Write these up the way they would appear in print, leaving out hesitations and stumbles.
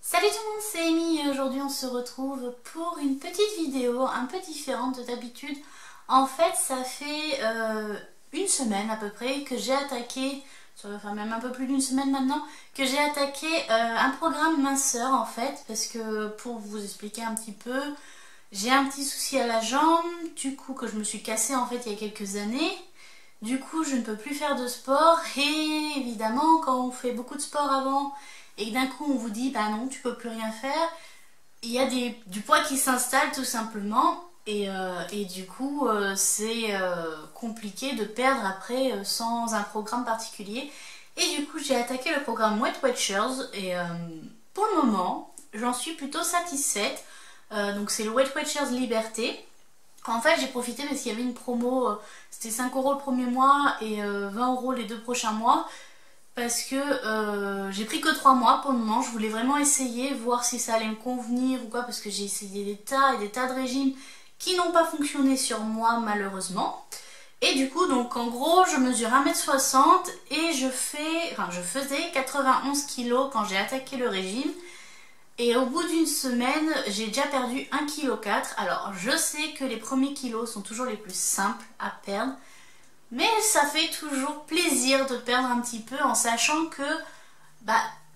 Salut tout le monde, c'est Amy et aujourd'hui on se retrouve pour une petite vidéo un peu différente de d'habitude. En fait, ça fait une semaine à peu près que j'ai attaqué, enfin même un peu plus d'une semaine maintenant, que j'ai attaqué un programme minceur en fait, parce que pour vous expliquer un petit peu, j'ai un petit souci à la jambe, du coup que je me suis cassée en fait il y a quelques années. Du coup, je ne peux plus faire de sport et évidemment, quand on fait beaucoup de sport avant et que d'un coup on vous dit bah non, tu peux plus rien faire, il y a du poids qui s'installe tout simplement et du coup c'est compliqué de perdre après sans un programme particulier. Et du coup, j'ai attaqué le programme Weight Watchers et pour le moment, j'en suis plutôt satisfaite. Donc c'est le Weight Watchers Liberté. En fait, j'ai profité parce qu'il y avait une promo, c'était 5 € le premier mois et 20 € les 2 prochains mois. Parce que j'ai pris que 3 mois pour le moment, je voulais vraiment essayer, voir si ça allait me convenir ou quoi, parce que j'ai essayé des tas et des tas de régimes qui n'ont pas fonctionné sur moi malheureusement. Et du coup, donc en gros, je mesure 1,60 m et je faisais 91 kg quand j'ai attaqué le régime. Et au bout d'une semaine, j'ai déjà perdu 1,4 kg. Alors, je sais que les premiers kilos sont toujours les plus simples à perdre. Mais ça fait toujours plaisir de perdre un petit peu en sachant que,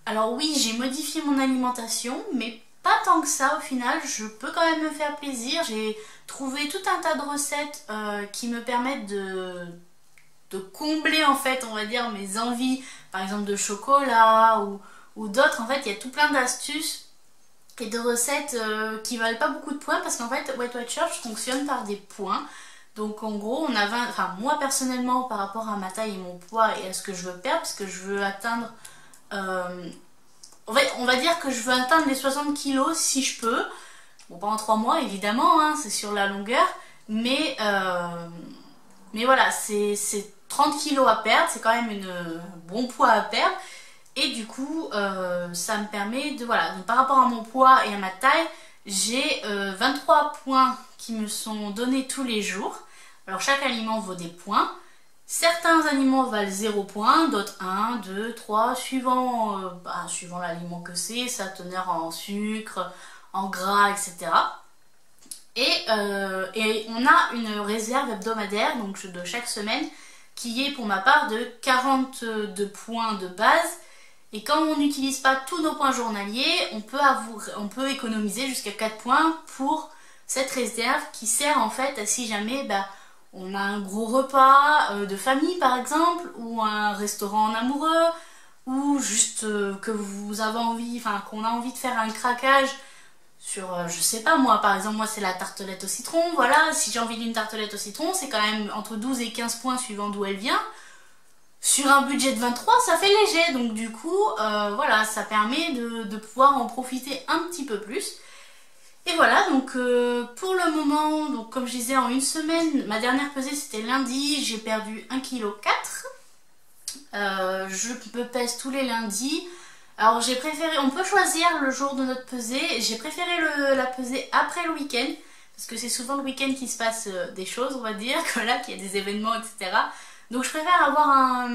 alors oui, j'ai modifié mon alimentation, mais pas tant que ça au final. Je peux quand même me faire plaisir. J'ai trouvé tout un tas de recettes qui me permettent de combler en fait, on va dire, mes envies, par exemple de chocolat ou d'autres. En fait, il y a tout plein d'astuces et de recettes qui valent pas beaucoup de points parce qu'en fait Weight Watchers fonctionne par des points. Donc en gros on a 20, enfin moi personnellement par rapport à ma taille et mon poids et à ce que je veux perdre, parce que je veux atteindre on va dire que je veux atteindre les 60 kilos si je peux. Bon, pas en 3 mois évidemment, hein, c'est sur la longueur, mais voilà, c'est 30 kilos à perdre, c'est quand même un bon poids à perdre. Et du coup, ça me permet de... Voilà, donc par rapport à mon poids et à ma taille, j'ai 23 points qui me sont donnés tous les jours. Alors chaque aliment vaut des points. Certains aliments valent 0 points, d'autres 1, 2, 3, suivant l'aliment que c'est, sa teneur en sucre, en gras, etc. Et on a une réserve hebdomadaire, donc de chaque semaine, qui est pour ma part de 42 points de base. Et quand on n'utilise pas tous nos points journaliers, on peut économiser jusqu'à 4 points pour cette réserve qui sert en fait à si jamais on a un gros repas de famille par exemple, ou un restaurant en amoureux, ou juste que vous avez envie, enfin qu'on a envie de faire un craquage sur, je sais pas moi, par exemple moi c'est la tartelette au citron, voilà, si j'ai envie d'une tartelette au citron, c'est quand même entre 12 et 15 points suivant d'où elle vient. Sur un budget de 23, ça fait léger, donc du coup, voilà, ça permet de pouvoir en profiter un petit peu plus. Et voilà, donc pour le moment, donc comme je disais, en une semaine, ma dernière pesée c'était lundi, j'ai perdu 1,4 kg. Je me pèse tous les lundis. Alors j'ai préféré, on peut choisir le jour de notre pesée, j'ai préféré la peser après le week-end, parce que c'est souvent le week-end qu'il se passe des choses, on va dire, voilà, qu'il y a des événements, etc. Donc je préfère avoir un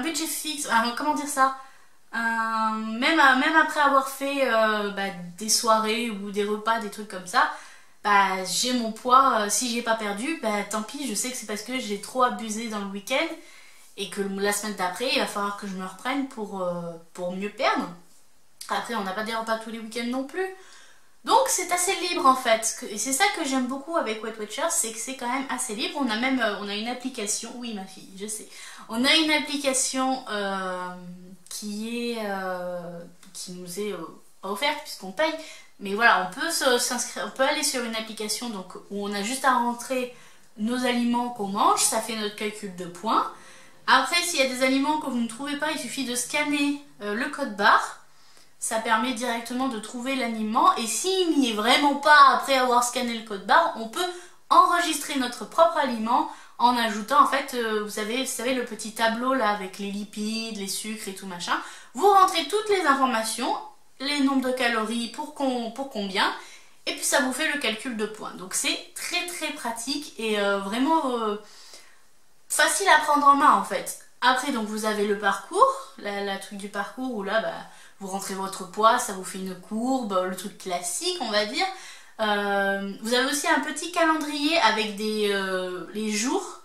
budget fixe, comment dire ça, même après avoir fait des soirées ou des repas, des trucs comme ça, j'ai mon poids, si j'ai pas perdu, tant pis, je sais que c'est parce que j'ai trop abusé dans le week-end et que la semaine d'après, il va falloir que je me reprenne pour mieux perdre. Après, on n'a pas des repas tous les week-ends non plus. Donc c'est assez libre en fait, et c'est ça que j'aime beaucoup avec Weight Watchers, c'est que c'est quand même assez libre. On a même on a une application, oui ma fille, je sais, on a une application qui nous est offerte puisqu'on paye, mais voilà, on peut s'inscrire, on peut aller sur une application donc où on a juste à rentrer nos aliments qu'on mange, ça fait notre calcul de points. Après, s'il y a des aliments que vous ne trouvez pas, il suffit de scanner le code barre. Ça permet directement de trouver l'aliment, et s'il n'y est vraiment pas après avoir scanné le code barre, on peut enregistrer notre propre aliment en ajoutant en fait, vous savez le petit tableau là avec les lipides, les sucres et tout machin. Vous rentrez toutes les informations, les nombres de calories pour combien, et puis ça vous fait le calcul de points. Donc c'est très très pratique et vraiment facile à prendre en main en fait. Après, donc vous avez le parcours, la truc du parcours où là, bah, vous rentrez votre poids, ça vous fait une courbe, le truc classique, on va dire. Vous avez aussi un petit calendrier avec les jours.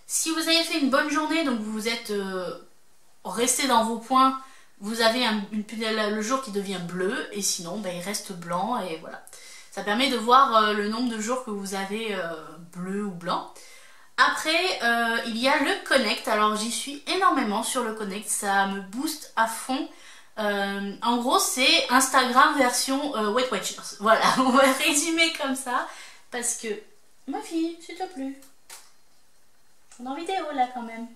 Si vous avez fait une bonne journée, donc vous êtes resté dans vos points, vous avez le jour qui devient bleu, et sinon, bah, il reste blanc, et voilà. Ça permet de voir le nombre de jours que vous avez bleu ou blanc. Après, il y a le Connect. Alors, j'y suis énormément sur le Connect. Ça me booste à fond. En gros, c'est Instagram version Weight Watchers. Voilà, on va résumer comme ça. Parce que, ma fille, s'il te plaît, on est en vidéo là quand même.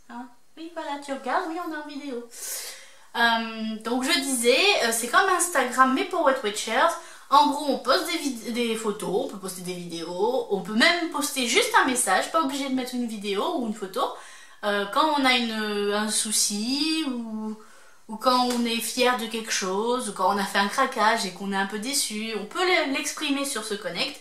Hein? Oui, voilà, tu regardes, oui, on est en vidéo. Donc, je disais, c'est comme Instagram, mais pour Weight Watchers. En gros, on poste des photos, on peut poster des vidéos, on peut même poster juste un message, pas obligé de mettre une vidéo ou une photo. Quand on a un souci ou quand on est fier de quelque chose, ou quand on a fait un craquage et qu'on est un peu déçu, on peut l'exprimer sur ce Connect.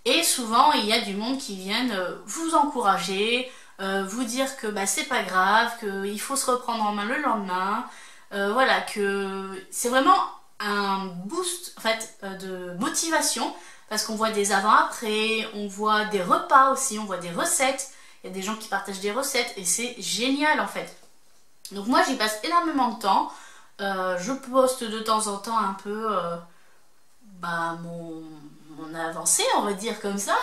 Et souvent, il y a du monde qui viennent vous encourager, vous dire que bah, c'est pas grave, qu'il faut se reprendre en main le lendemain. Voilà, que c'est vraiment un boost en fait de motivation parce qu'on voit des avant-après, on voit des repas aussi, on voit des recettes, il y a des gens qui partagent des recettes et c'est génial en fait. Donc moi j'y passe énormément de temps, je poste de temps en temps un peu bah, mon avancée, on va dire comme ça.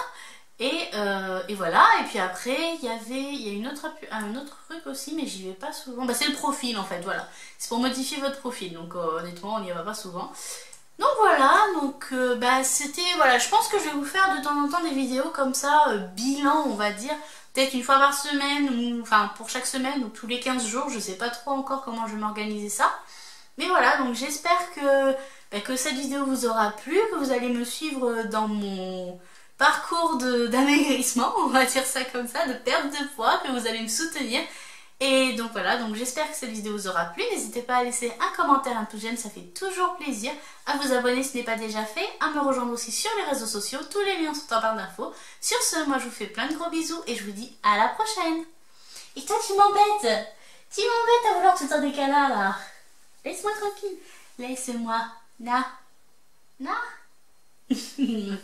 Et voilà, et puis après, il y a un autre truc aussi, mais j'y vais pas souvent. Bah, c'est le profil en fait, voilà. C'est pour modifier votre profil, donc honnêtement, on n'y va pas souvent. Donc voilà, donc bah, c'était, voilà, je pense que je vais vous faire de temps en temps des vidéos comme ça, bilan, on va dire. Peut-être une fois par semaine, ou enfin pour chaque semaine, ou tous les 15 jours, je sais pas trop encore comment je vais m'organiser ça. Mais voilà, donc j'espère que cette vidéo vous aura plu, que vous allez me suivre dans mon parcours d'amaigrissement, on va dire ça comme ça, de perte de poids, que vous allez me soutenir. Et donc voilà, donc j'espère que cette vidéo vous aura plu. N'hésitez pas à laisser un commentaire, un pouce j'aime, ça fait toujours plaisir. À vous abonner si ce n'est pas déjà fait, à me rejoindre aussi sur les réseaux sociaux, tous les liens sont en barre d'infos. Sur ce, moi je vous fais plein de gros bisous et je vous dis à la prochaine. Et toi tu m'embêtes à vouloir tout le temps des câlins là. Laisse-moi tranquille. Laisse-moi. Na. Ma fille.